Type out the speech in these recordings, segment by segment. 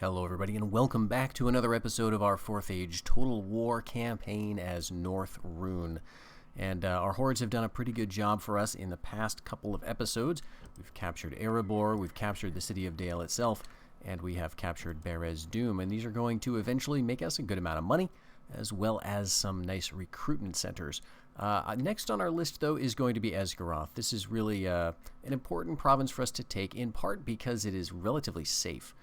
Hello everybody and welcome back to another episode of our 4th Age Total War campaign as North Rhun. And our hordes have done a pretty good job for us in the past couple of episodes. We've captured Erebor, we've captured the city of Dale itself, and we have captured Berez Doom. And these are going to eventually make us a good amount of money, as well as some nice recruitment centers. Next on our list, though, is going to be Esgaroth. This is really an important province for us to take, in part because it is relatively safe.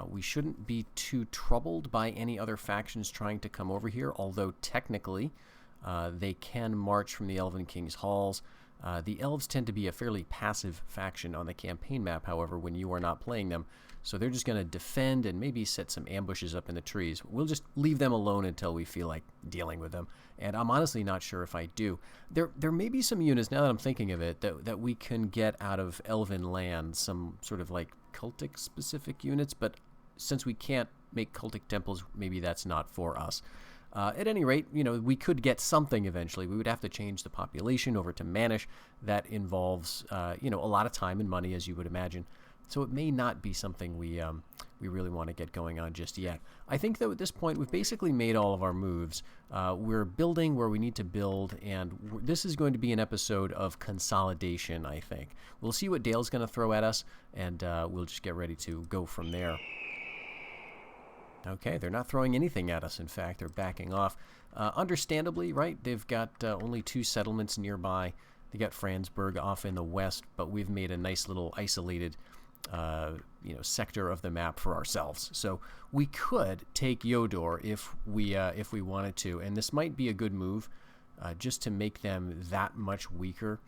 We shouldn't be too troubled by any other factions trying to come over here, although technically they can march from the Elven King's halls. The elves tend to be a fairly passive faction on the campaign map, however, when you are not playing them. So they're just going to defend and maybe set some ambushes up in the trees. We'll just leave them alone until we feel like dealing with them. And I'm honestly not sure if I do. There may be some units, now that I'm thinking of it, that we can get out of Elven land, some sort of like cultic specific units, but since we can't make cultic temples, maybe that's not for us. At any rate, you know, we could get something eventually. We would have to change the population over to Manish. That involves, you know, a lot of time and money, as you would imagine. So it may not be something we really want to get going on just yet. I think, though, at this point, we've basically made all of our moves. We're building where we need to build, and this is going to be an episode of consolidation, I think. We'll see what Dale's going to throw at us, and we'll just get ready to go from there. Okay, they're not throwing anything at us, in fact. They're backing off. Understandably, right, they've got only 2 settlements nearby. They got Franzburg off in the west, but we've made a nice little isolated you know, sector of the map for ourselves. So we could take Yodor if we wanted to, and this might be a good move just to make them that much weaker.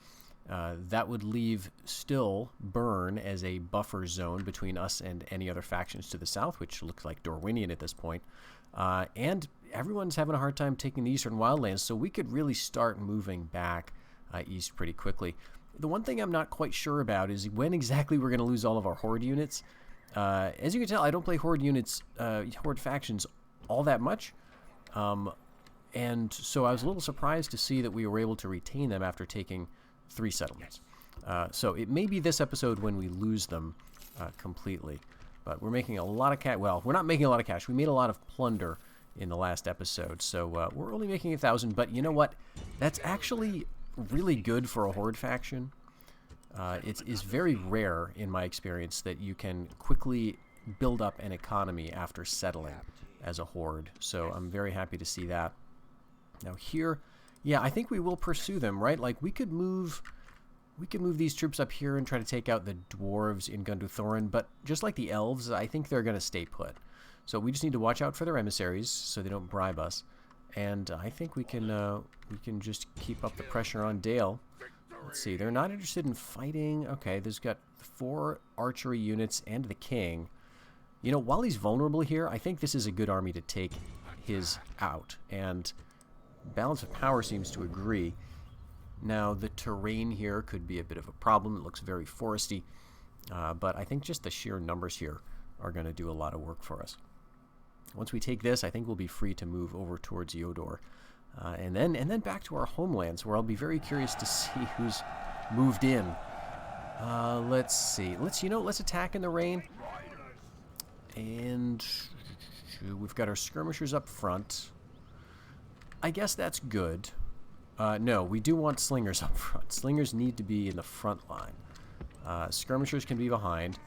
That would leave still Bern as a buffer zone between us and any other factions to the south, which looks like Dorwinian at this point. And everyone's having a hard time taking the eastern wildlands, so we could really start moving back east pretty quickly. The one thing I'm not quite sure about is when exactly we're going to lose all of our horde units. As you can tell, I don't play horde units, horde factions all that much. And so I was a little surprised to see that we were able to retain them after taking 3 settlements. So it may be this episode when we lose them completely. But we're making a lot of cash. Well, we're not making a lot of cash. We made a lot of plunder in the last episode. So we're only making 1,000. But you know what? That's actually really good for a horde faction. It is very rare, in my experience, that you can quickly build up an economy after settling as a horde. So I'm very happy to see that. Now here, yeah, I think we will pursue them, right? Like we could move these troops up here and try to take out the dwarves in Gunduthorin, but just like the elves, I think they're going to stay put. So we just need to watch out for their emissaries so they don't bribe us. And I think we can just keep up the pressure on Dale. Let's see, they're not interested in fighting. Okay, there's got 4 archery units and the king. You know, while he's vulnerable here, I think this is a good army to take his out. And balance of power seems to agree. Now, the terrain here could be a bit of a problem. It looks very foresty. But I think just the sheer numbers here are going to do a lot of work for us. Once we take this, I think we'll be free to move over towards Yodor. And then back to our homelands, where I'll be very curious to see who's moved in. Let's see. Let's attack in the rain. And we've got our skirmishers up front. I guess that's good. No, we do want slingers up front. Slingers need to be in the front line. Skirmishers can be behind.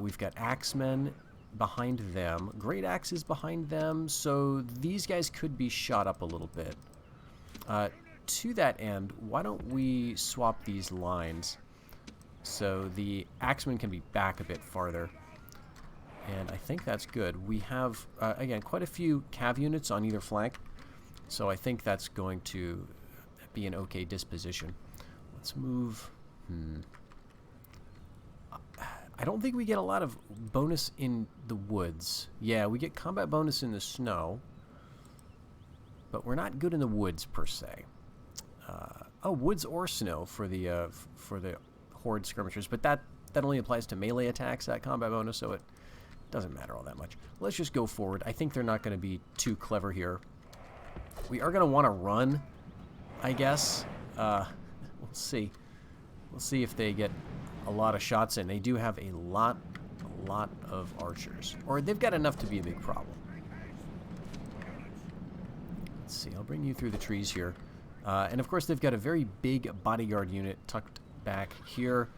We've got axemen behind them. Great axes behind them, so these guys could be shot up a little bit. To that end, why don't we swap these lines so the axemen can be back a bit farther. And I think that's good. We have, again, quite a few cav units on either flank, so I think that's going to be an okay disposition. Let's move. I don't think we get a lot of bonus in the woods. Yeah, we get combat bonus in the snow, but we're not good in the woods per se. Oh, woods or snow for the horde skirmishers, but that only applies to melee attacks, that combat bonus, so it doesn't matter all that much. Let's just go forward. I think they're not going to be too clever here. We are going to want to run, I guess. We'll see. We'll see if they get a lot of shots in. They do have a lot lot of archers. Or they've got enough to be a big problem. Let's see, I'll bring you through the trees here. And of course they've got a very big bodyguard unit tucked back here.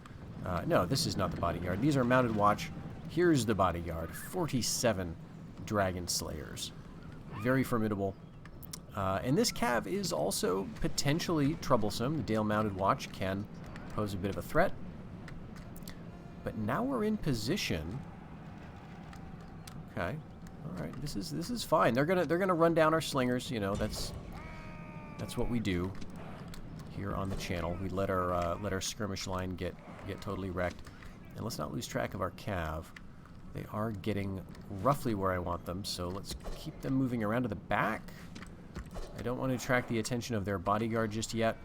No, this is not the bodyguard. These are mounted watch. Here's the bodyguard. 47 dragon slayers. Very formidable. And this cav is also potentially troublesome. The Dale mounted watch can pose a bit of a threat. But now we're in position. Okay. All right. This is fine. They're gonna run down our slingers. You know, that's what we do here on the channel. We let our skirmish line get totally wrecked. And let's not lose track of our cav. They are getting roughly where I want them, so let's keep them moving around to the back. I don't want to attract the attention of their bodyguard just yet.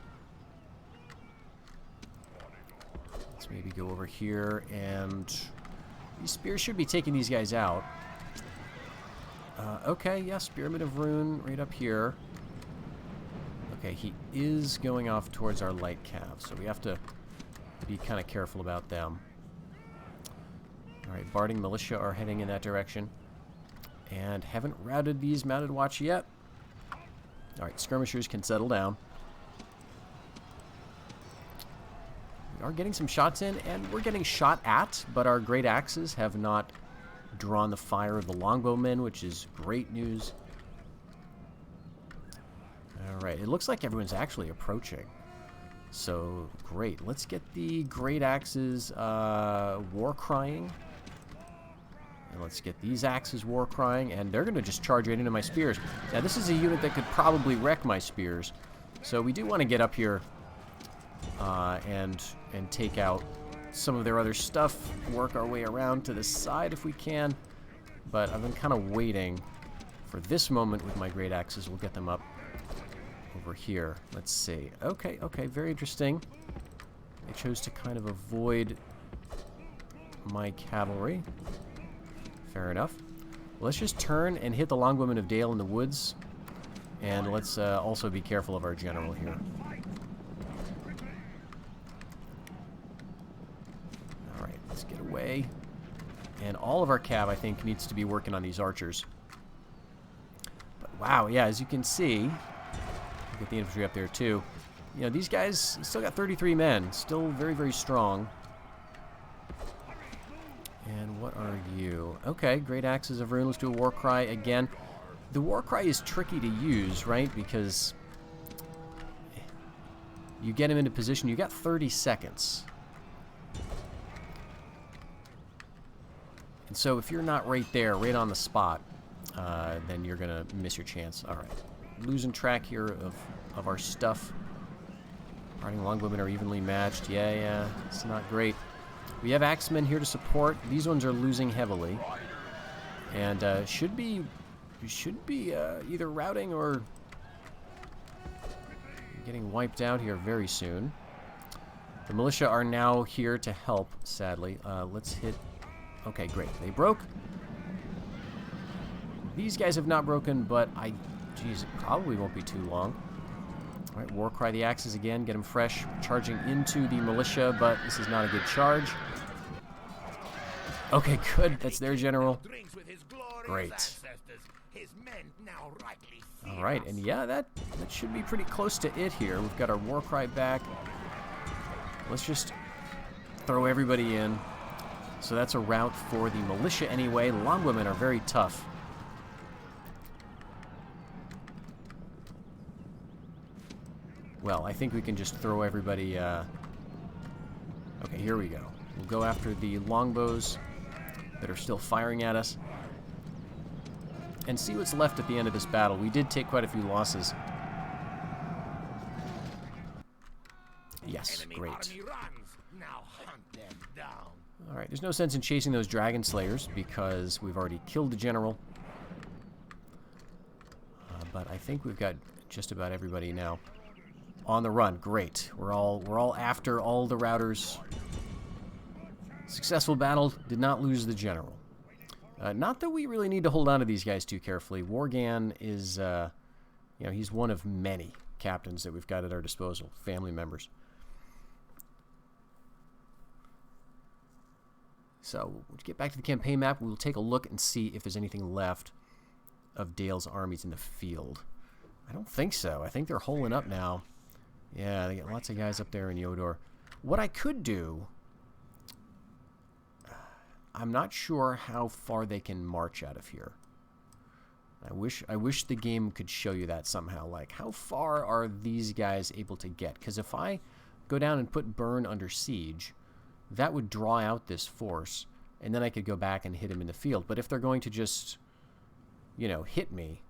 Let's maybe go over here, and these spears should be taking these guys out. Okay, yeah, Spearman of Rhun right up here. Okay, he is going off towards our light cav, so we have to be kind of careful about them. Alright, Barding Militia are heading in that direction. And haven't routed these mounted watch yet. Alright, skirmishers can settle down. We are getting some shots in, and we're getting shot at, but our great axes have not drawn the fire of the longbowmen, which is great news. Alright, it looks like everyone's actually approaching. So, great. Let's get the great axes war crying. And let's get these axes war crying, and they're going to just charge right into my spears. Now, this is a unit that could probably wreck my spears. So we do want to get up here and take out some of their other stuff, work our way around to the side if we can. But I've been kind of waiting for this moment with my great axes. We'll get them up over here. Let's see. Okay, very interesting. They chose to kind of avoid my cavalry. Fair enough. Well, let's just turn and hit the Longwomen of Dale in the woods. And let's also be careful of our general here. Alright, let's get away. And all of our cav, I think, needs to be working on these archers. But wow, yeah, as you can see, get the infantry up there too. You know, these guys still got 33 men. Still very, very strong. And what are you? Okay, great axes of Rhun. Let's do a war cry again. The war cry is tricky to use, right? Because you get him into position. You got 30 seconds. And so if you're not right there, right on the spot, then you're going to miss your chance. All right. Losing track here of our stuff. Riding longbowmen are evenly matched. Yeah, it's not great. We have axemen here to support. These ones are losing heavily, and should be either routing or getting wiped out here very soon. The militia are now here to help. Sadly, let's hit. Okay, great. They broke. These guys have not broken, but geez, it probably won't be too long. All right, war cry the axes again. Get them fresh. Charging into the militia, but this is not a good charge. Okay, good. That's their general. Great. All right, and yeah, that should be pretty close to it here. We've got our war cry back. Let's just throw everybody in. So that's a rout for the militia anyway. Longwomen are very tough. Well, I think we can just throw everybody... Okay, here we go. We'll go after the longbows that are still firing at us. And see what's left at the end of this battle. We did take quite a few losses. Yes, great. Alright, there's no sense in chasing those dragon slayers because we've already killed the general. But I think we've got just about everybody now on the run. Great. We're all after all the routers. Successful battle. Did not lose the general. Not that we really need to hold on to these guys too carefully. Worgan is, you know, he's one of many captains that we've got at our disposal. Family members. So we'll get back to the campaign map. We'll take a look and see if there's anything left of Dale's armies in the field. I don't think so. I think they're holing up now. Yeah, they got lots of guys up there in Yodor. What I could do, I'm not sure how far they can march out of here. I wish the game could show you that somehow. Like, how far are these guys able to get? Because if I go down and put Bern under siege, that would draw out this force, and then I could go back and hit him in the field. But if they're going to just, you know, hit me,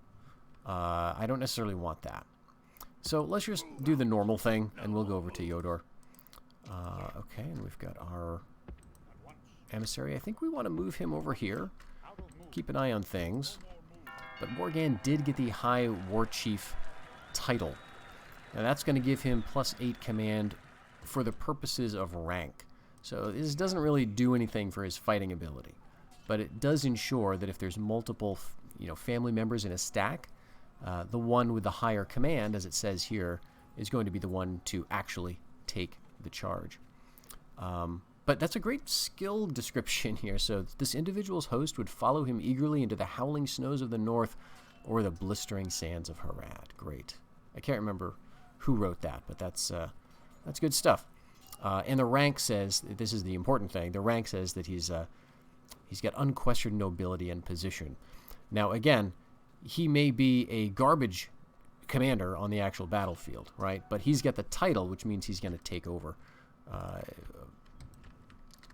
I don't necessarily want that. So let's just do the normal thing, and we'll go over to Yodor. Okay, and we've got our emissary. I think we want to move him over here. Keep an eye on things. But Morgan did get the High War Chief title. Now that's going to give him +8 command for the purposes of rank. So this doesn't really do anything for his fighting ability. But it does ensure that if there's multiple, family members in a stack, the one with the higher command, as it says here, is going to be the one to actually take the charge. But that's a great skill description here. So this individual's host would follow him eagerly into the howling snows of the north or the blistering sands of Harad. Great. I can't remember who wrote that, but that's good stuff. And the rank says, this is the important thing, the rank says that he's got unquestioned nobility and position. Now, again, he may be a garbage commander on the actual battlefield, right? But he's got the title, which means he's going to take over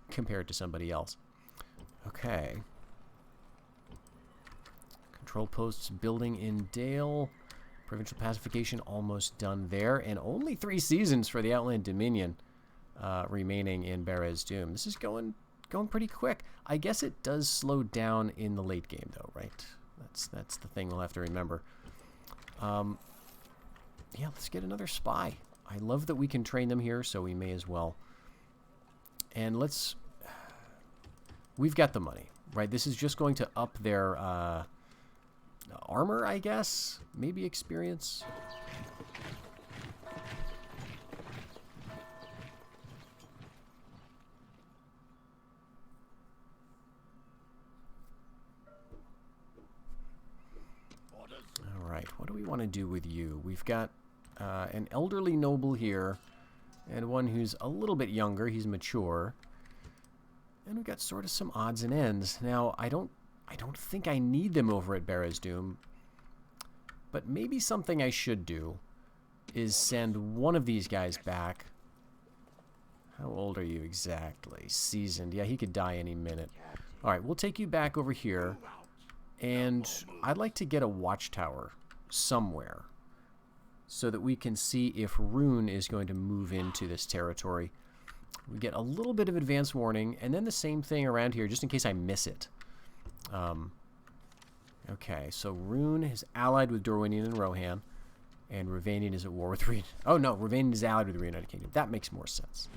compared to somebody else. Okay. Control posts building in Dale. Provincial pacification almost done there. And only 3 seasons for the Outland Dominion remaining in Berez Doom. This is going pretty quick. I guess it does slow down in the late game, though, right? That's the thing we'll have to remember. Yeah, let's get another spy. I love that we can train them here, so we may as well. And we've got the money, right? This is just going to up their armor, I guess? Maybe experience? All right, what do we want to do with you? We've got an elderly noble here, and one who's a little bit younger. He's mature. And we've got sort of some odds and ends. Now, I don't think I need them over at Berez Doom, but maybe something I should do is send one of these guys back. How old are you exactly? Seasoned. Yeah, he could die any minute. All right, we'll take you back over here, and I'd like to get a watchtower somewhere so that we can see if Rhun is going to move into this territory. We get a little bit of advance warning, and then the same thing around here, just in case I miss it. Okay, so Rhun is allied with Dorwinian and Rohan, and Ravanian is at war with Rhun. Oh, no, Ravanian is allied with the United Kingdom. That makes more sense.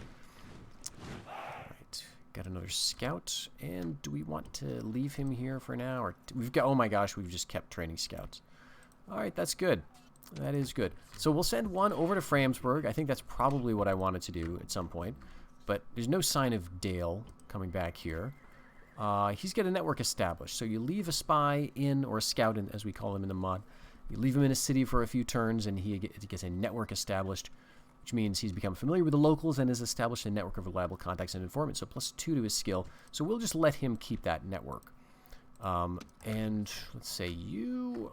Alright, got another scout, and do we want to leave him here for now? Or we've got, oh my gosh, we've just kept training scouts. Alright, that's good. That is good. So we'll send one over to Framsburg. I think that's probably what I wanted to do at some point. But there's no sign of Dale coming back here. He's got a network established. So you leave a spy in, or a scout, in, as we call him in the mod. You leave him in a city for a few turns, and he gets a network established, which means he's become familiar with the locals and has established a network of reliable contacts and informants. So +2 to his skill. So we'll just let him keep that network. And let's say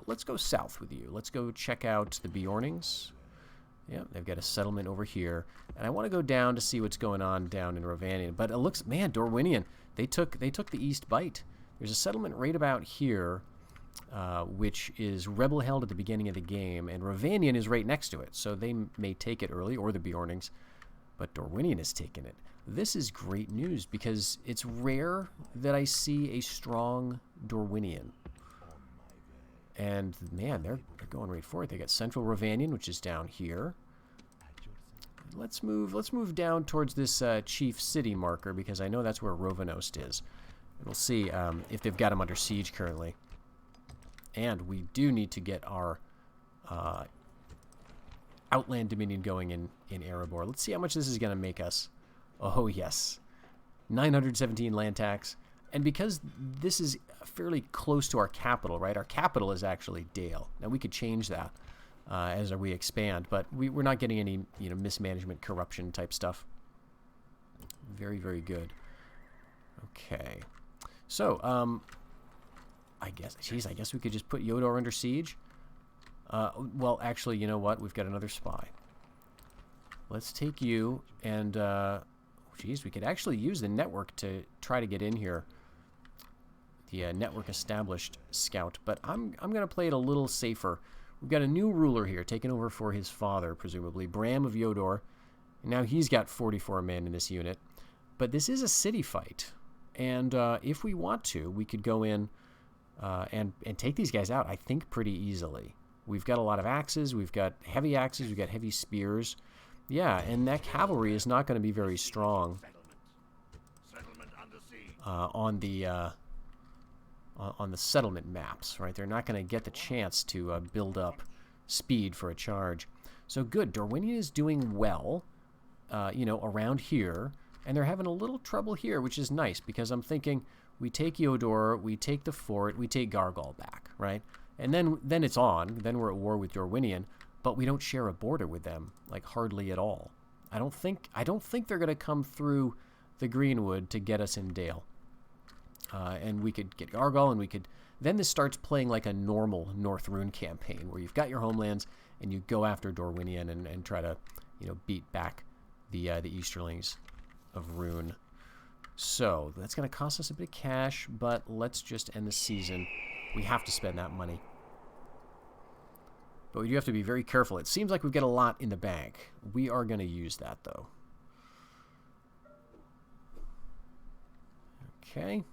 let's go south with you. Let's go check out the Bjornings. Yeah, they've got a settlement over here. And I want to go down to see what's going on down in Rovanian. But it looks, man, Dorwinian, they took the East Bight. There's a settlement right about here, which is rebel held at the beginning of the game. And Rovanian is right next to it. So they may take it early, or the Bjornings. But Dorwinian has taken it. This is great news because it's rare that I see a strong Dorwinian. And man, they're going right for it. They got Central Rovanian, which is down here. Let's move down towards this chief city marker because I know that's where Rovanosd is. And we'll see if they've got him under siege currently. And we do need to get our Outland Dominion going in Erebor. Let's see how much this is going to make us. Oh, yes. 917 land tax. And because this is fairly close to our capital, right? Our capital is actually Dale. Now, we could change that as we expand, but we're not getting any, mismanagement, corruption type stuff. Very, very good. Okay. So, I guess we could just put Yodor under siege. Well, actually, you know what? We've got another spy. Let's take you and, we could actually use the network to try to get in here. The network established scout, but I'm going to play it a little safer. We've got a new ruler here, taking over for his father, presumably, Bram of Yodor. Now he's got 44 men in this unit. But this is a city fight, and if we want to, we could go in and take these guys out, I think, pretty easily. We've got a lot of axes, we've got heavy axes, we've got heavy spears. Yeah, and that cavalry is not going to be very strong on the settlement maps, right? They're not going to get the chance to build up speed for a charge. So good, Dorwinian is doing well, around here, and they're having a little trouble here, which is nice, because I'm thinking we take Yodor, we take the fort, we take Gargal back, right? And then it's on. Then we're at war with Dorwinian, but we don't share a border with them, like hardly at all. I don't think they're going to come through the Greenwood to get us in Dale. And we could get Gargal, and we could... Then this starts playing like a normal North Rhun campaign, where you've got your homelands, and you go after Dorwinian and try to, beat back the Easterlings of Rhun. So that's going to cost us a bit of cash, but let's just end the season. We have to spend that money. But we do have to be very careful. It seems like we've got a lot in the bank. We are going to use that, though. Okay.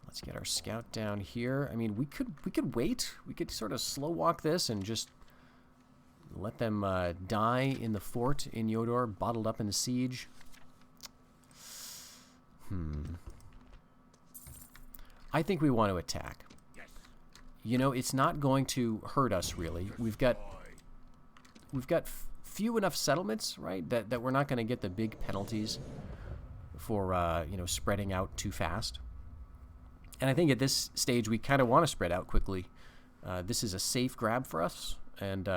Let's get our scout down here. I mean, we could wait. We could sort of slow walk this and just let them die in the fort in Yodor, bottled up in the siege. I think we want to attack. It's not going to hurt us, really. We've got few enough settlements, right, that we're not going to get the big penalties for, spreading out too fast. And I think at this stage, we kind of want to spread out quickly. This is a safe grab for us, and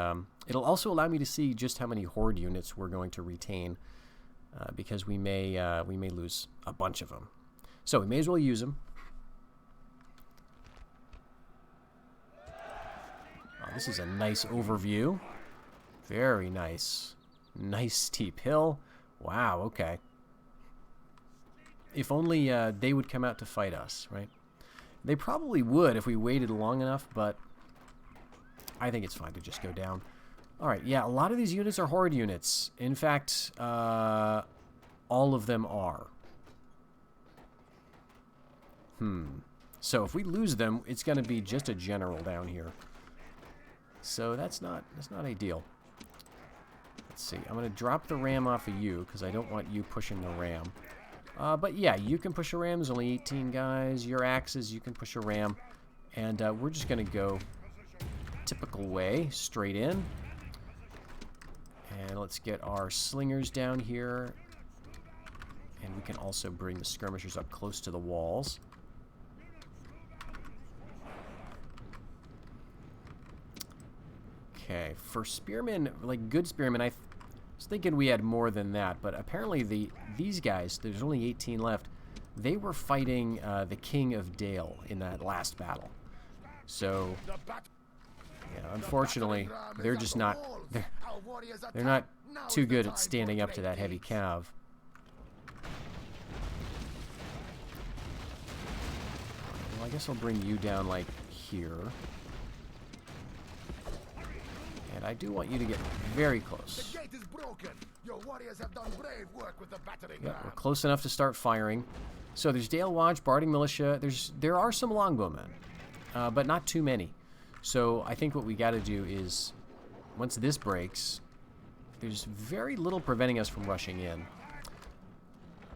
it'll also allow me to see just how many horde units we're going to retain, because we may lose a bunch of them. So we may as well use them. Oh, this is a nice overview. Very nice. Nice steep hill. Wow, okay. If only they would come out to fight us, right? They probably would if we waited long enough, but I think it's fine to just go down. Alright, yeah, a lot of these units are horde units. In fact, all of them are. So if we lose them, it's going to be just a general down here. So that's not ideal. Let's see. I'm going to drop the ram off of you because I don't want you pushing the ram. But yeah, you can push a ram. There's only 18 guys. Your axes, you can push a ram. And we're just going to go typical way, straight in. And let's get our slingers down here. And we can also bring the skirmishers up close to the walls. Okay, for spearmen, like good spearmen, I was thinking we had more than that, but apparently these guys, there's only 18 left, they were fighting the King of Dale in that last battle. So, yeah, unfortunately, they're just not, they're not too good at standing up to that heavy cav. Well, I guess I'll bring you down, like, here. And I do want you to get very close. The gate is broken. Your warriors have done brave work with the battering ram. We're close enough to start firing. So there's Dale Watch, Barding Militia. There are some longbowmen, but not too many. So I think what we got to do is, once this breaks, there's very little preventing us from rushing in.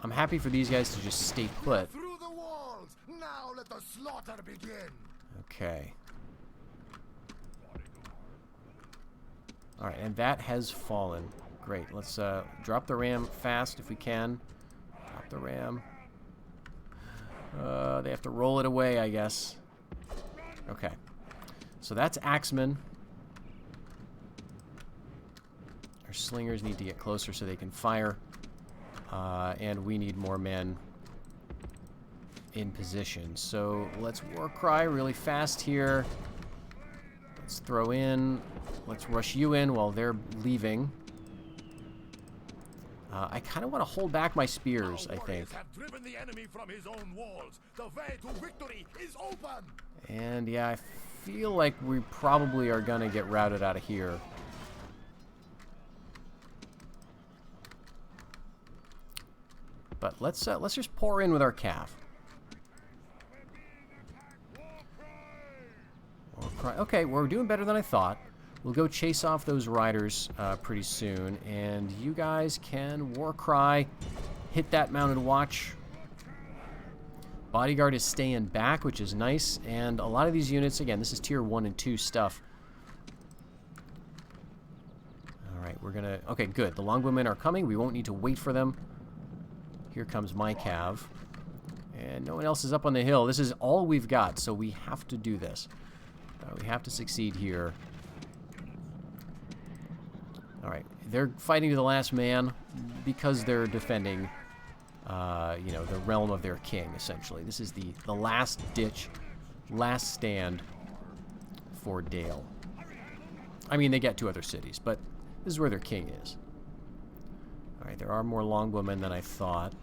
I'm happy for these guys to just stay put. Through the walls. Now let the slaughter begin. Okay. Alright, and that has fallen. Great. Let's drop the ram fast if we can. Drop the ram. They have to roll it away, I guess. Okay. So that's axemen. Our slingers need to get closer so they can fire. And we need more men in position. So let's war cry really fast here. Let's throw in. Let's rush you in while they're leaving. I kind of want to hold back my spears, I think. Have driven the enemy from his own walls. The way to victory is open. And yeah, I feel like we probably are going to get routed out of here. But let's just pour in with our cav. Okay, we're doing better than I thought. We'll go chase off those riders pretty soon, and you guys can war cry, hit that mounted watch. Bodyguard is staying back, which is nice, and a lot of these units, again, this is tier 1 and 2 stuff. Alright, we're gonna... Okay, good. The longbowmen are coming. We won't need to wait for them. Here comes my cav. And no one else is up on the hill. This is all we've got, so we have to do this. We have to succeed here. Alright, they're fighting to the last man because they're defending, you know, the realm of their king, essentially. This is the last ditch, last stand for Dale. I mean, they get 2 other cities, but this is where their king is. Alright, there are more longbowmen than I thought.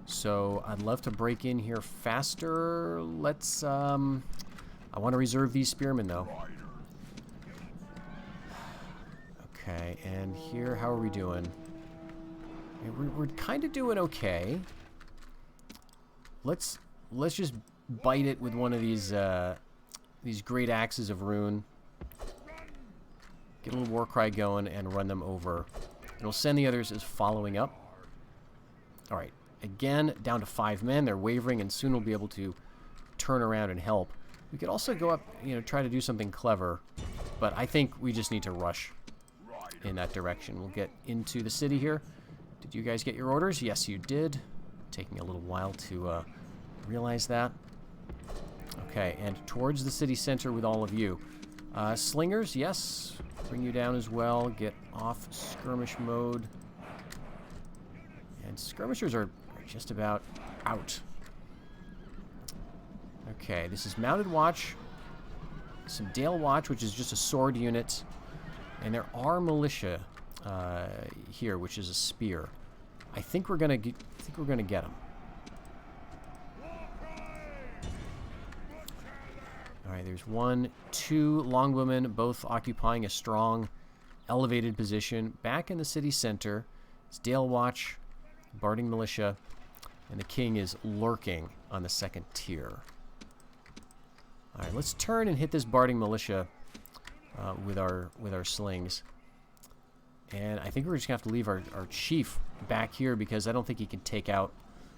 So, I'd love to break in here faster. Let's, I want to reserve these spearmen, though. Okay, and here, how are we doing? We're kind of doing okay. Let's just bite it with one of these great axes of Rhun. Get a little war cry going and run them over. It'll send the others as following up. All right, again, down to 5 men. They're wavering, and soon we'll be able to turn around and help. We could also go up, you know, try to do something clever, but I think we just need to rush in that direction. We'll get into the city here. Did you guys get your orders? Yes, you did. Taking a little while to realize that. Okay, and towards the city center with all of you. Slingers, yes. Bring you down as well. Get off skirmish mode. And skirmishers are just about out. Okay, this is Mounted Watch. Some Dale Watch, which is just a sword unit. And there are militia here, which is a spear. I think we're gonna get them. All right, there's 1, 2 longbowmen, both occupying a strong, elevated position back in the city center. It's Dale Watch, Barding militia, and the king is lurking on the 2nd tier. All right, let's turn and hit this Barding militia with our slings. And I think we're just gonna have to leave our chief back here because I don't think he can take out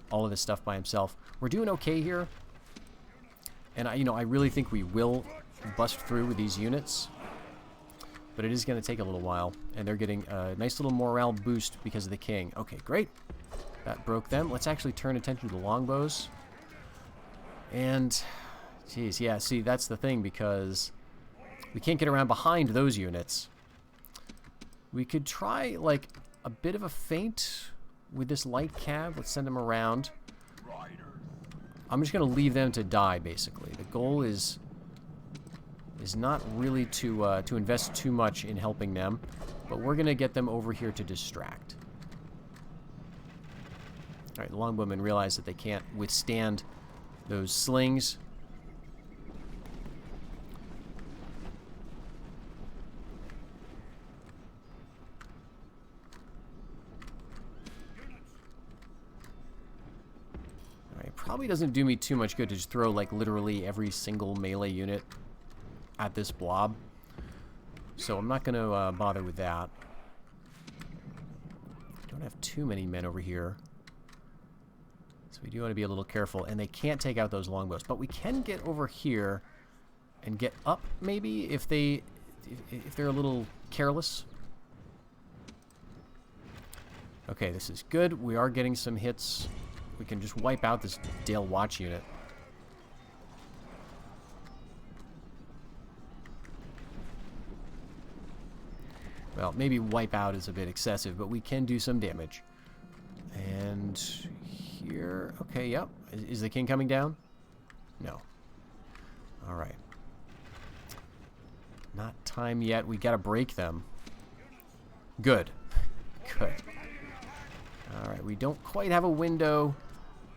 all of this stuff by himself. We're doing okay here, and I really think we will bust through with these units, but it is going to take a little while, and they're getting a nice little morale boost because of the king. Okay, great. That broke them. Let's actually turn attention to the longbows. And, geez, yeah, see, that's the thing, because we can't get around behind those units. We could try, like, a bit of a feint with this light cav. Let's send them around. I'm just going to leave them to die, basically. The goal is not really to invest too much in helping them, but we're going to get them over here to distract. All right, the longbowmen realize that they can't withstand those slings. Probably doesn't do me too much good to just throw, like, literally every single melee unit at this blob. So I'm not going to bother with that. Don't have too many men over here. So we do want to be a little careful. And they can't take out those longbows. But we can get over here and get up, maybe, if they're a little careless. Okay, this is good. We are getting some hits we can just wipe out this Dale Watch unit. Well, maybe wipe out is a bit excessive, but we can do some damage. And here... Okay, yep. Is the king coming down? No. Alright. Not time yet. We gotta break them. Good. Good. Alright, we don't quite have a window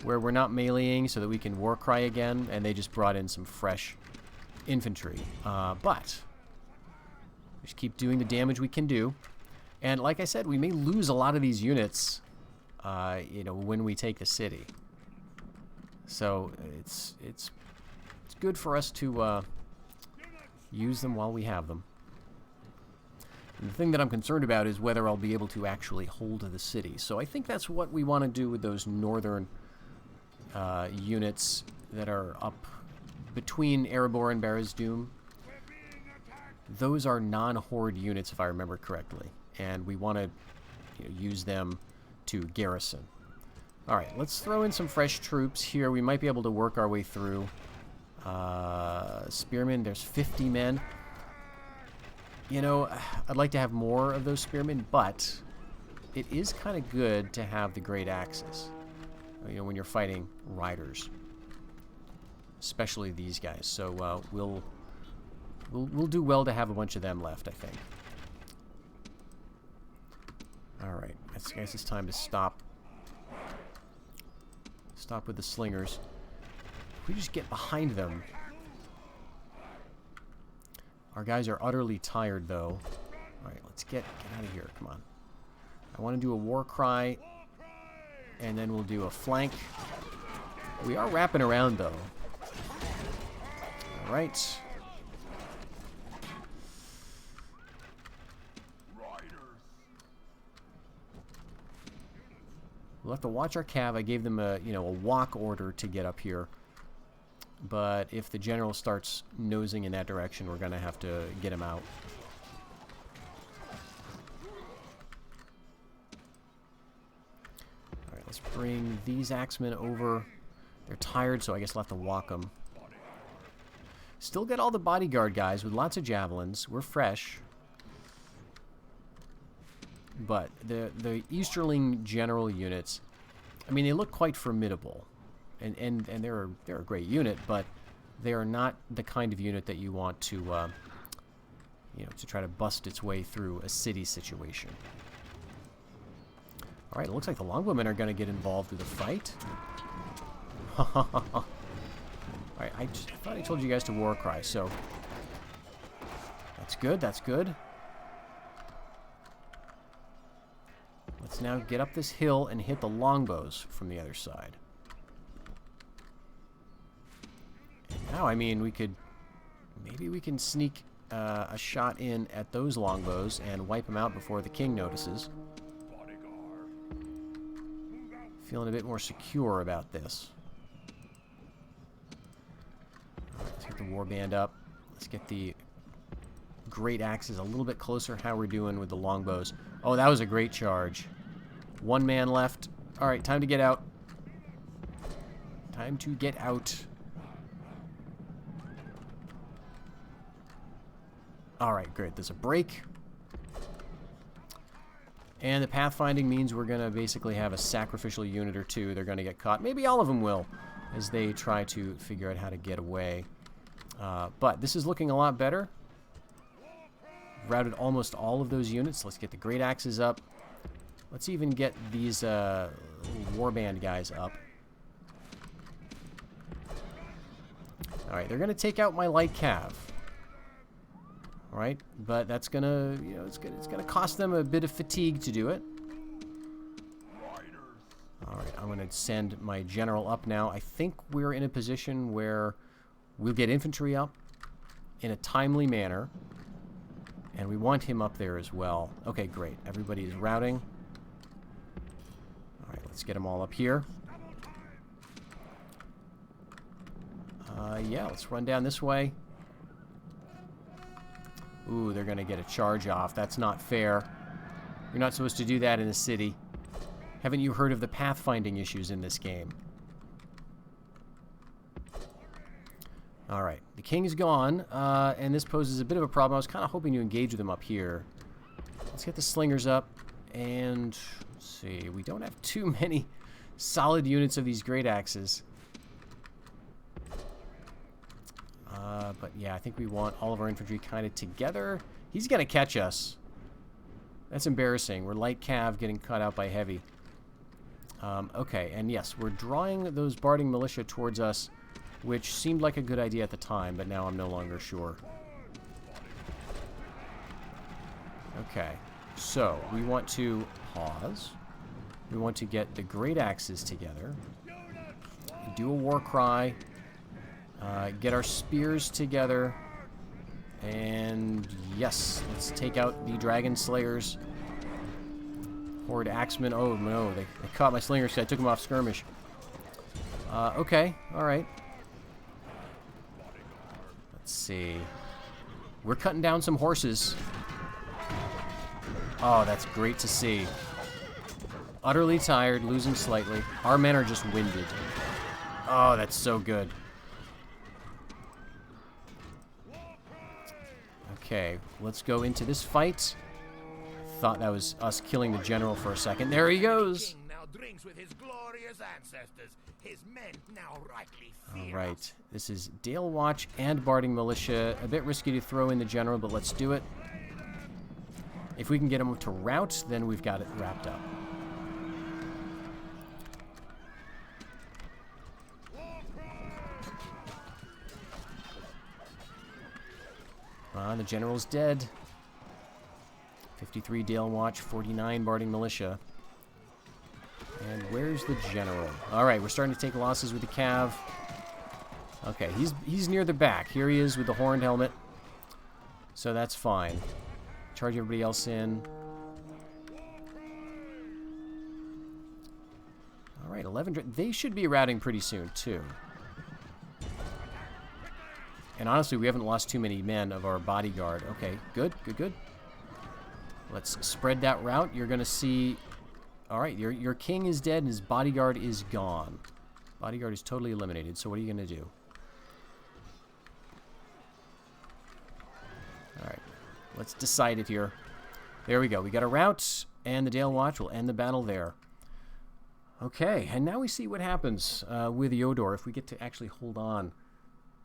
where we're not meleeing so that we can war cry again, and they just brought in some fresh infantry. But we just keep doing the damage we can do. And like I said, we may lose a lot of these units, you know, when we take the city. So it's good for us to use them while we have them. And the thing that I'm concerned about is whether I'll be able to actually hold the city. So I think that's what we want to do with those northern units that are up between Erebor and Barrisdoom. Those are non-horde units, if I remember correctly. And we want to, you know, use them to garrison. Alright, let's throw in some fresh troops here. We might be able to work our way through. Spearmen, there's 50 men. You know, I'd like to have more of those spearmen, but it is kind of good to have the great axes. You know, when you're fighting riders. Especially these guys. So we'll do well to have a bunch of them left, I think. Alright, I guess it's time to stop. Stop with the slingers. If we just get behind them. Our guys are utterly tired, though. Alright, let's get out of here. Come on. I want to do a war cry. And then we'll do a flank. We are wrapping around, though. Alright. We'll have to watch our cav. I gave them a walk order to get up here. But if the general starts nosing in that direction, we're going to have to get him out. Alright, let's bring these axemen over. They're tired, so I guess we'll have to walk them. Still get all the bodyguard guys with lots of javelins. We're fresh. But the Easterling general units, I mean, they look quite formidable. And they're a great unit, but they are not the kind of unit that you want to, you know, to try to bust its way through a city situation. All right, it looks like the longbowmen are going to get involved with the fight. All right, I thought I told you guys to war cry, so that's good. That's good. Let's now get up this hill and hit the longbows from the other side. Now, I mean, maybe we can sneak a shot in at those longbows and wipe them out before the king notices. Feeling a bit more secure about this. All right, let's get the warband up. Let's get the great axes a little bit closer. How we're doing with the longbows. Oh, that was a great charge. One man left. All right, time to get out. Time to get out. Alright, great. There's a break. And the pathfinding means we're going to basically have a sacrificial unit or two. They're going to get caught. Maybe all of them will, as they try to figure out how to get away. But this is looking a lot better. Routed almost all of those units. Let's get the great axes up. Let's even get these warband guys up. Alright, they're going to take out my light cav. Alright, but that's gonna, you know, it's gonna cost them a bit of fatigue to do it. Alright, I'm gonna send my general up now. I think we're in a position where we'll get infantry up in a timely manner. And we want him up there as well. Okay, great. Everybody is routing. Alright, let's get them all up here. Yeah, let's run down this way. Ooh, they're going to get a charge off. That's not fair. You're not supposed to do that in a city. Haven't you heard of the pathfinding issues in this game? Alright, the king's gone, and this poses a bit of a problem. I was kind of hoping to engage with him up here. Let's get the slingers up, and let's see, we don't have too many solid units of these great axes. But yeah, I think we want all of our infantry kind of together. He's going to catch us. That's embarrassing. We're light cav getting cut out by heavy. Okay, and yes, we're drawing those barding militia towards us, which seemed like a good idea at the time, but now I'm no longer sure. Okay, so we want to pause. We want to get the great axes together. Do a war cry. Get our spears together. And yes, let's take out the dragon slayers. Horde axemen. Oh no, they caught my slingers because I took them off skirmish. Okay, alright. Let's see. We're cutting down some horses. Oh, that's great to see. Utterly tired, losing slightly. Our men are just winded. Oh, that's so good. Okay, let's go into this fight. Thought that was us killing the general for a second. There he goes. Now drinks with his glorious ancestors. His men now rightly fear. All right, this is Dale Watch and Barding Militia. A bit risky to throw in the general, but let's do it. If we can get him to rout, then we've got it wrapped up. The general's dead. 53 Dale Watch, 49 Barding Militia. And where's the general? Alright, we're starting to take losses with the cav. Okay, he's near the back. Here he is with the horned helmet. So that's fine. Charge everybody else in. Alright, 11... They should be routing pretty soon, too. And honestly, we haven't lost too many men of our bodyguard. Okay, good, good, good. Let's spread that route. You're going to see... Alright, your king is dead and his bodyguard is gone. Bodyguard is totally eliminated, so what are you going to do? Alright, let's decide it here. There we go. We got a route, and the Dale Watch will end the battle there. Okay, and now we see what happens with Yodor if we get to actually hold on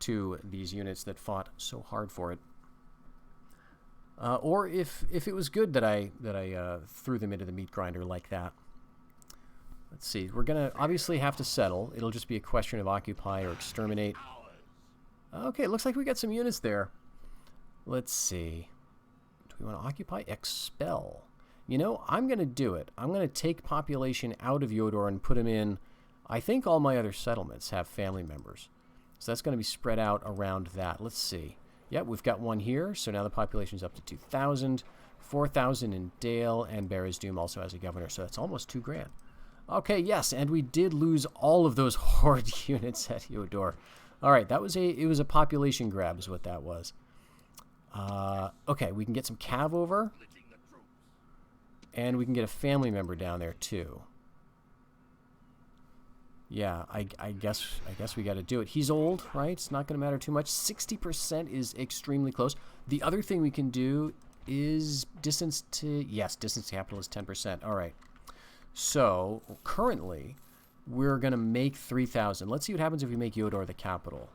to these units that fought so hard for it. Or if it was good that I threw them into the meat grinder like that. Let's see. We're going to obviously have to settle. It'll just be a question of occupy or exterminate. Okay, looks like we got some units there. Let's see. Do we want to occupy? Expel. You know, I'm going to do it. I'm going to take population out of Yodor and put them in... I think all my other settlements have family members. So that's going to be spread out around that. Let's see. Yep, we've got one here. So now the population's up to 2,000. 4,000 in Dale, and Barrisdoom also has a governor. So that's almost 2 grand. Okay, yes, and we did lose all of those horde units at Yodor. All right, it was a population grab is what that was. Okay, we can get some cav over. And we can get a family member down there too. Yeah, I guess we got to do it. He's old, right? It's not going to matter too much. 60% is extremely close. The other thing we can do is distance to... Yes, distance to capital is 10%. All right. So, currently, we're going to make 3,000. Let's see what happens if we make Yodor the capital.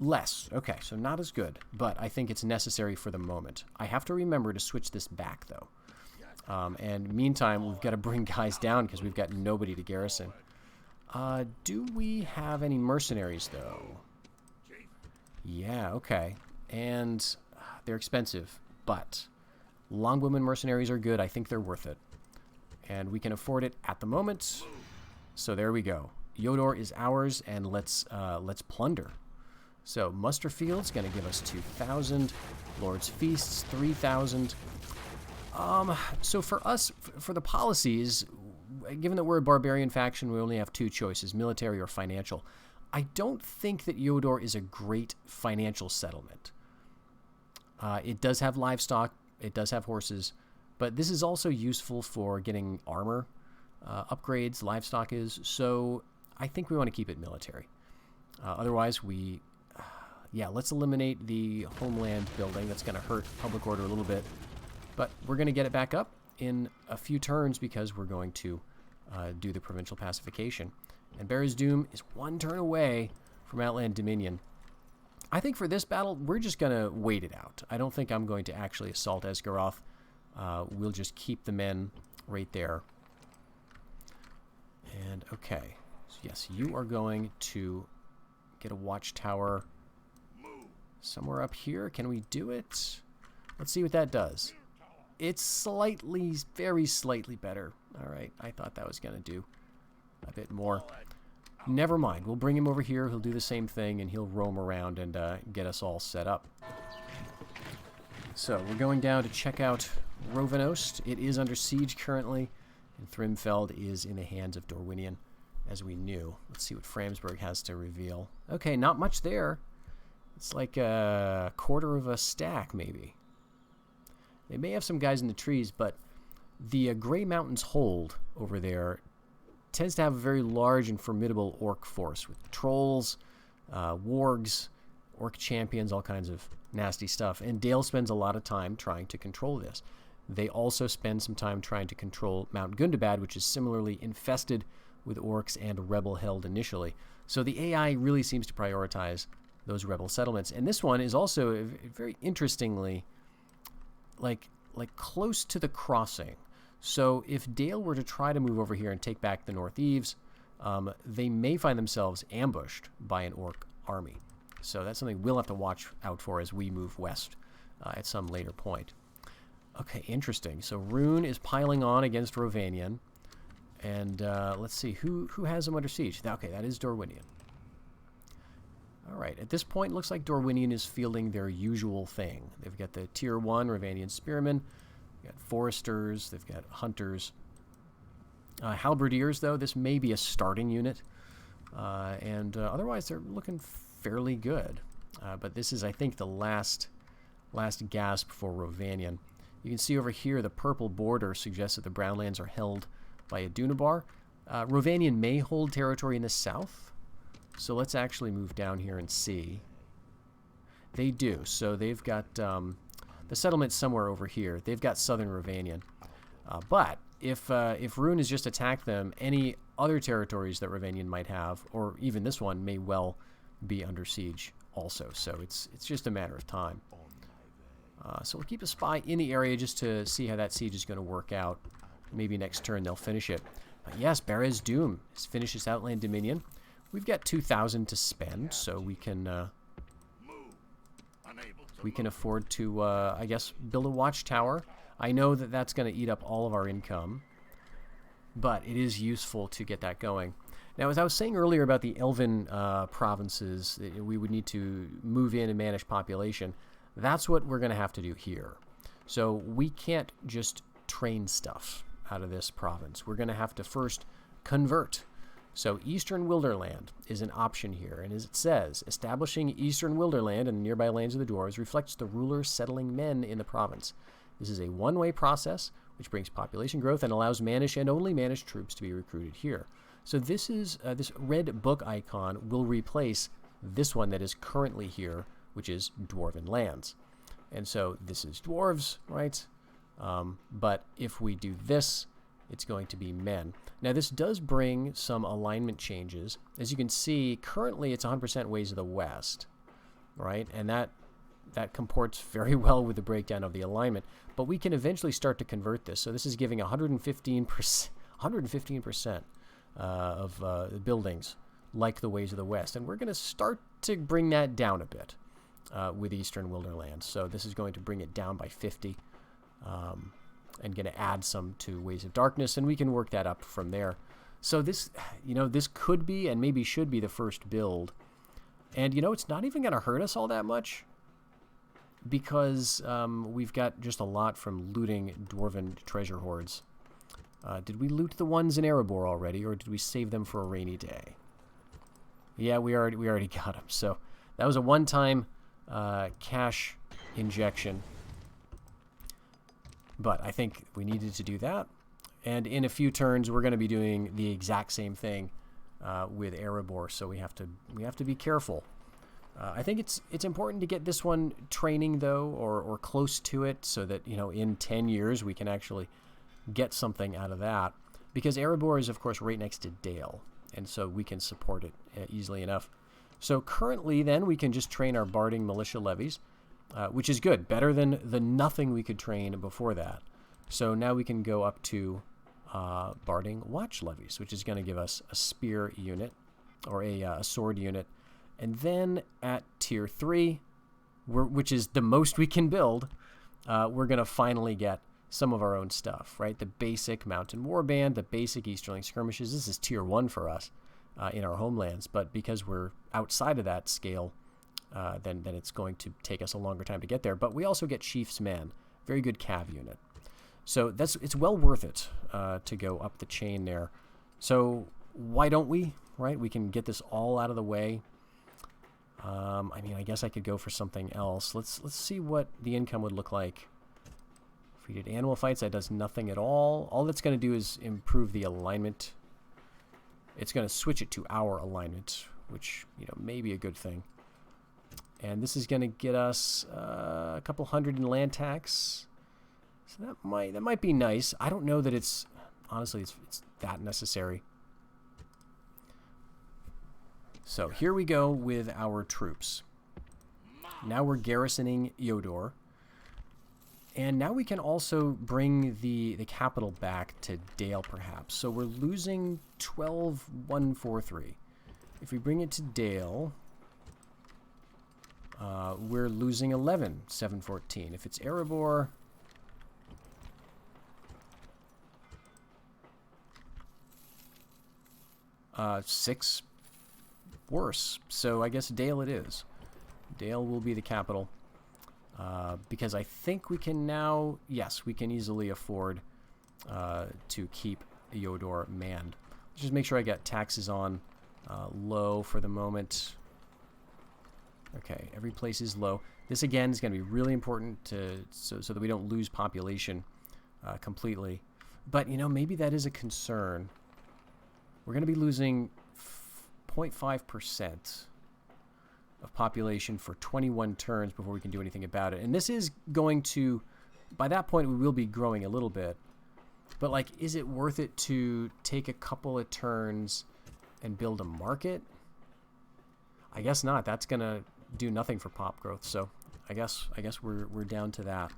Less. Okay, so not as good. But I think it's necessary for the moment. I have to remember to switch this back, though. And meantime, we've got to bring guys down because we've got nobody to garrison. Do we have any mercenaries, though? Yeah, okay. And they're expensive, but longbowmen mercenaries are good. I think they're worth it. And we can afford it at the moment. So there we go. Yodor is ours, and let's plunder. So muster field's going to give us 2,000. Lord's Feasts, 3,000. So for us, for the policies, given that we're a barbarian faction, we only have 2 choices, military or financial. I don't think that Yodor is a great financial settlement. It does have livestock, it does have horses, But this is also useful for getting armor upgrades, livestock is. So I think we want to keep it military. Otherwise, let's eliminate the homeland building. That's going to hurt public order a little bit. But we're going to get it back up in a few turns because we're going to do the provincial pacification. And Barra's Doom is one turn away from Outland Dominion. I think for this battle, we're just going to wait it out. I don't think I'm going to actually assault Esgaroth. We'll just keep the men right there. And, okay. So yes, you are going to get a watchtower somewhere up here. Can we do it? Let's see what that does. It's slightly, very slightly better. All right, I thought that was going to do a bit more. Never mind. We'll bring him over here. He'll do the same thing, and he'll roam around and get us all set up. So we're going down to check out Rovenost. It is under siege currently, and Thrimfeld is in the hands of Dorwinion, as we knew. Let's see what Framsburg has to reveal. Okay, not much there. It's like a quarter of a stack, maybe. They may have some guys in the trees, but the Grey Mountains hold over there tends to have a very large and formidable orc force with trolls, wargs, orc champions, all kinds of nasty stuff. And Dale spends a lot of time trying to control this. They also spend some time trying to control Mount Gundabad, which is similarly infested with orcs and rebel-held initially. So the AI really seems to prioritize those rebel settlements. And this one is also very interestingly like close to the crossing. So if Dale were to try to move over here and take back the North Eves, they may find themselves ambushed by an orc army. So that's something we'll have to watch out for as we move west at some later point. Okay, interesting. So Rhun is piling on against Rovanian. And let's see, who has him under siege? Okay, that is Dorwinion. All right, at this point, it looks like Dorwinion is fielding their usual thing. They've got the Tier 1 Rovanian Spearmen, they've got Foresters, they've got Hunters. Halberdiers, though, this may be a starting unit. Otherwise, they're looking fairly good. But this is, I think, the last gasp for Rovanian. You can see over here the purple border suggests that the Brownlands are held by a Dunabar. Rovanian may hold territory in the south. So let's actually move down here and see. They do. So they've got the settlement somewhere over here. They've got southern Rovanian. But if Rhun has just attacked them, any other territories that Rovanian might have, or even this one, may well be under siege also. So it's just a matter of time. So we'll keep a spy in the area just to see how that siege is going to work out. Maybe next turn they'll finish it. But yes, Barra's Doom has finished his Outland Dominion. We've got 2,000 to spend, so we can afford to, I guess, build a watchtower. I know that that's going to eat up all of our income, but it is useful to get that going. Now, as I was saying earlier about the Elven provinces, we would need to move in and manage population. That's what we're going to have to do here. So we can't just train stuff out of this province. We're going to have to first convert. So Eastern Wilderland is an option here, and as it says, establishing Eastern Wilderland and the nearby lands of the dwarves reflects the ruler settling men in the province. This is a one-way process, which brings population growth and allows managed and only managed troops to be recruited here. So this is this red book icon will replace this one that is currently here, which is Dwarven lands. And so this is dwarves, right? But if we do this, it's going to be men. Now, this does bring some alignment changes. As you can see, currently it's 100% ways of the west, right? And that comports very well with the breakdown of the alignment. But we can eventually start to convert this. So this is giving 115% of the buildings like the ways of the west. And we're going to start to bring that down a bit with Eastern Wilderlands. So this is going to bring it down by 50. And going to add some to Ways of Darkness, and we can work that up from there. So this, this could be and maybe should be the first build. And, it's not even going to hurt us all that much because we've got just a lot from looting Dwarven treasure hoards. Did we loot the ones in Erebor already, or did we save them for a rainy day? Yeah, we already got them. So that was a one-time cash injection. But I think we needed to do that. And in a few turns, we're going to be doing the exact same thing with Erebor, so we have to be careful. I think it's important to get this one training, though, or close to it, so that, in 10 years we can actually get something out of that. Because Erebor is, of course, right next to Dale, and so we can support it easily enough. So currently, then, we can just train our barding militia levies, which is good, better than the nothing we could train before that. So now we can go up to barding watch levies, which is going to give us a spear unit, or a sword unit. And then at tier 3, which is the most we can build, we're going to finally get some of our own stuff, right? The basic Mountain Warband, the basic Easterling Skirmishes. This is tier 1 for us in our homelands, but because we're outside of that scale, then it's going to take us a longer time to get there. But we also get Chief's Men, very good cav unit. So it's well worth it to go up the chain there. So why don't we, right? We can get this all out of the way. I guess I could go for something else. Let's see what the income would look like. If we did animal fights, that does nothing at all. All that's going to do is improve the alignment. It's going to switch it to our alignment, which, may be a good thing. And this is going to get us a couple hundred in land tax. So that might be nice. I don't know that it's that necessary. So here we go with our troops. Now we're garrisoning Yodor. And now we can also bring the capital back to Dale, perhaps. So we're losing 12,143. If we bring it to Dale, we're losing 11,714. If it's Erebor, six worse. So I guess Dale it is. Dale will be the capital. Because I think we can now, yes, we can easily afford to keep Yodor manned. Let's just make sure I got taxes on low for the moment. Okay, every place is low. This again is going to be really important so that we don't lose population completely. But maybe that is a concern. We're going to be losing 0.5% of population for 21 turns before we can do anything about it. And this is going to, by that point, we will be growing a little bit. But, is it worth it to take a couple of turns and build a market? I guess not. That's going to do nothing for pop growth. So I guess we're down to that.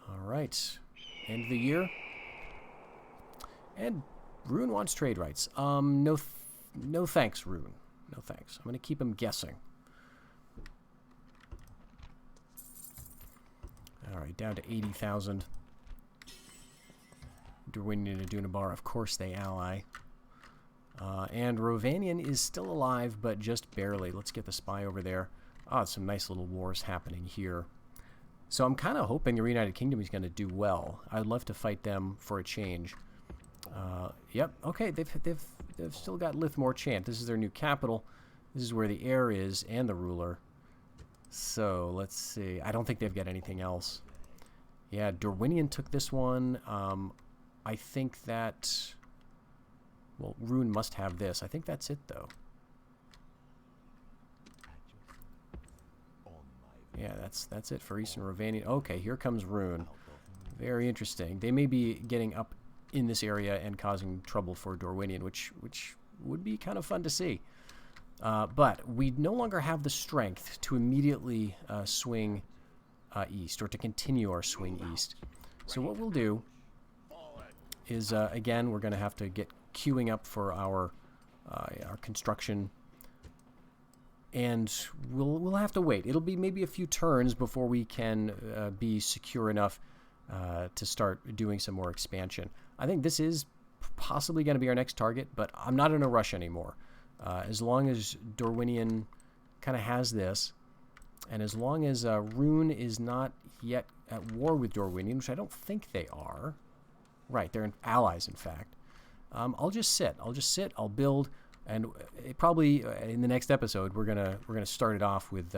All right. End of the year. And Rhun wants trade rights. No thanks, Rhun. No thanks. I'm going to keep him guessing. All right, down to 80,000. Derwinian and Dunabar, of course, they ally. And Rovanian is still alive, but just barely. Let's get the spy over there. Some nice little wars happening here. So I'm kind of hoping the Reunited Kingdom is going to do well. I'd love to fight them for a change. Yep. Okay. They've still got Lithmore Chant. This is their new capital. This is where the heir is and the ruler. So let's see. I don't think they've got anything else. Yeah, Derwinian took this one. I think that. Well, Rhun must have this. I think that's it, though. Yeah, that's it for Eastern Rovanian. Okay, here comes Rhun. Very interesting. They may be getting up in this area and causing trouble for Dorwinian, which would be kind of fun to see. But we no longer have the strength to immediately swing east, or to continue our swing east. So what we'll do is, again, we're going to have to get queuing up for our construction, and we'll have to wait. It'll be maybe a few turns before we can be secure enough to start doing some more expansion. I think this is possibly going to be our next target, but I'm not in a rush anymore. As long as Dorwinian kind of has this, and as long as Rhun is not yet at war with Dorwinian, which I don't think they are. Right, they're allies, in fact. I'll just sit. I'll build, and probably in the next episode we're gonna start it off with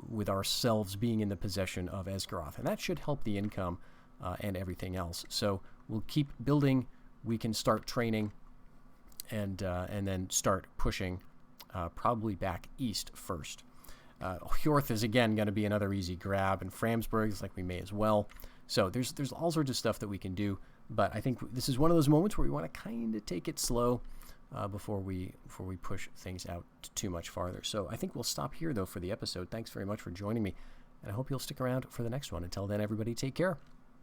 with ourselves being in the possession of Esgaroth. And that should help the income and everything else. So we'll keep building. We can start training and then start pushing probably back east first. Hjorth is, again, going to be another easy grab, and Framsburg is like we may as well. So there's all sorts of stuff that we can do, but I think this is one of those moments where we want to kind of take it slow before we push things out too much farther. So I think we'll stop here, though, for the episode. Thanks very much for joining me, and I hope you'll stick around for the next one. Until then, everybody, take care.